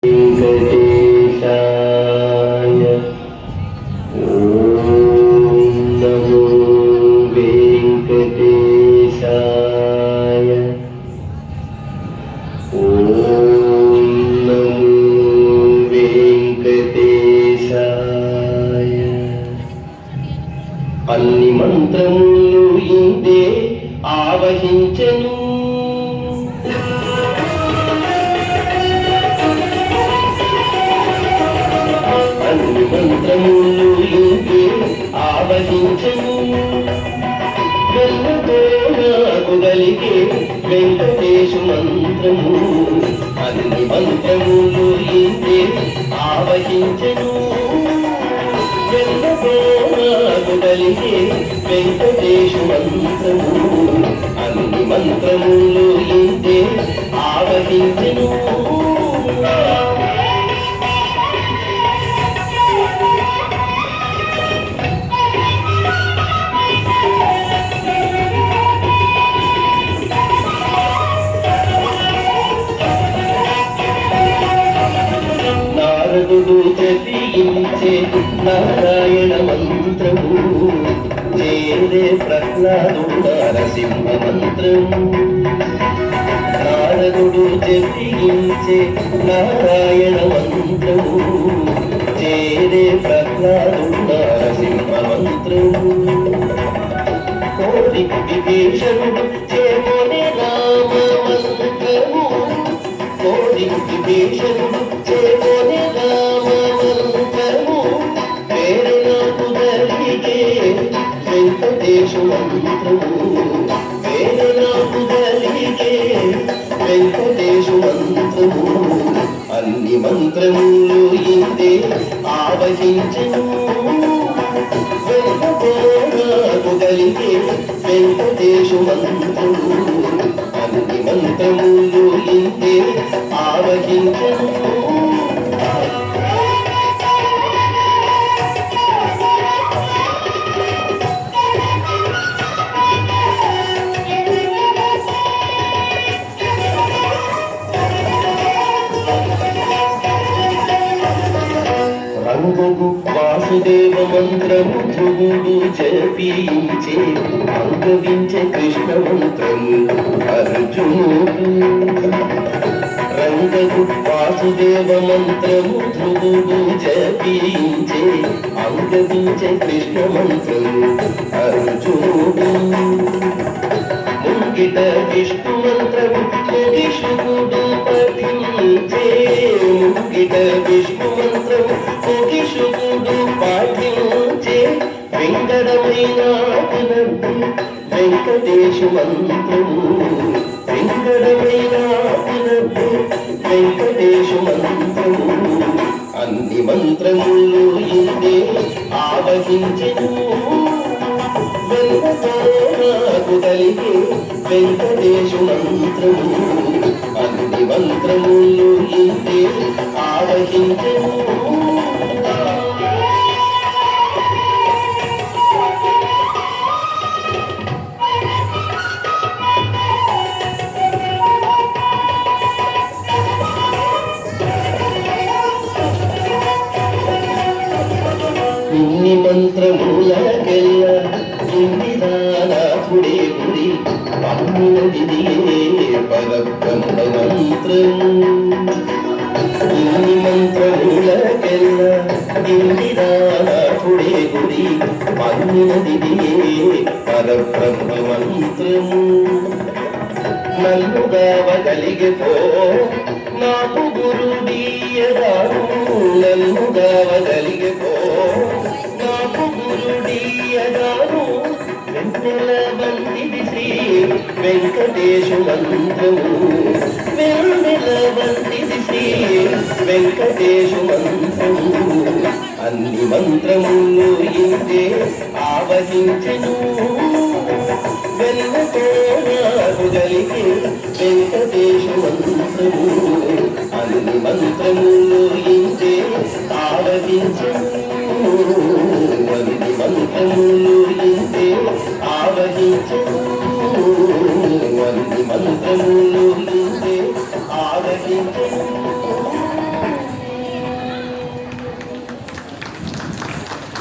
వెంకటేశాయ ఓం నమో వెంకటేశాయ ఓం నమో వెంకటేశాయ. అన్ని మంత్రములు ఇందే ఆవహించెను, అన్ని మంత్రములు ఇందే ఆవహించెను. వెన్నతో నాకు గలిగే వెంకటేశు మంత్రము, అన్ని మంత్రములు ఇందే ఆవహించెను. వెన్నతో నాకు గలిగే వెంకటేశు మంత్రము, అన్ని మంత్రములు ఇందే ఆవహించెను. నారదుడు జపించే నారాయణ మంత్రము, చేరే ప్రహ్లాదుడు నరసింహ మంత్రము. నారదుడు జపించే నారాయణ మంత్రము, చేరే ప్రహ్లాదుడు నరసింహ మంత్రము. కోరి విభీషణుడు చేకొనే రామ మంత్రము, కోరి విభీషణుడు చేకొనే రామ మంత్రము. వేరే నాకు గలిగే వెంకటేశు మంత్రము, వేరే నాకు గలిగే వెంకటేశు మంత్రము, అన్ని మంత్రములు ఇందే ఆవహించెను. నాకు గలిగే వెంకటేశు మంత్రము, అన్ని మంత్రములు ఇందే ఆవహించెను. రంగకు వాసుదేవ మంత్రము ధ్రువుడు జపించే, అంగవించే కృష్ణ మంత్రము అర్జునుడు. రంగకు వాసుదేవ మంత్రము ధ్రువుడు జపించే, అంగవించే కృష్ణ మంత్రము అర్జునుడు. ముంగిట విష్ణు మంత్రము ముగిషుకుడు పఠించే, ముంగిట విష్ణు మంత్రము ముగిషుకుడు పాఠించే. వెంకటమైన వెంకటేశు మంత్రము, వెంకటమైన వెంకటేశు మంత్రము, అన్ని మంత్రములు ఇందే ఆవహించెను. నాకు గలిగే వెంకటేశు మంత్రము, అన్ని మంత్రములు ఇందే ఆవహించెను. ఇన్ని మంత్రములకెల్ల ఇందిరానాథుడే గుడి, పన్నులదిదియే పరబ్రహ్మ మంత్రము. ఇన్ని మంత్రములకెల్ల ఇందిరానాథుడే గుడి, పన్నులదిదియే పరబ్రహ్మ మంత్రము. నన్నుగావగలిగిపో నాకు గురుడీయగాను, నన్నుగావగలిగిపో నాకు గురుడీయగాను. వెన్నెల వంటిది శ్రీ వెంకటేశు మంత్రము, వెన్నెల వంటిది శ్రీ వెంకటేశు మంత్రము, అన్ని మంత్రములు ఇందే ఆవహించెను. వెన్నతో నాకు గలిగే వెంకటేశు మంత్రము, అన్ని మంత్రములు ఇందే ఆవహించెను.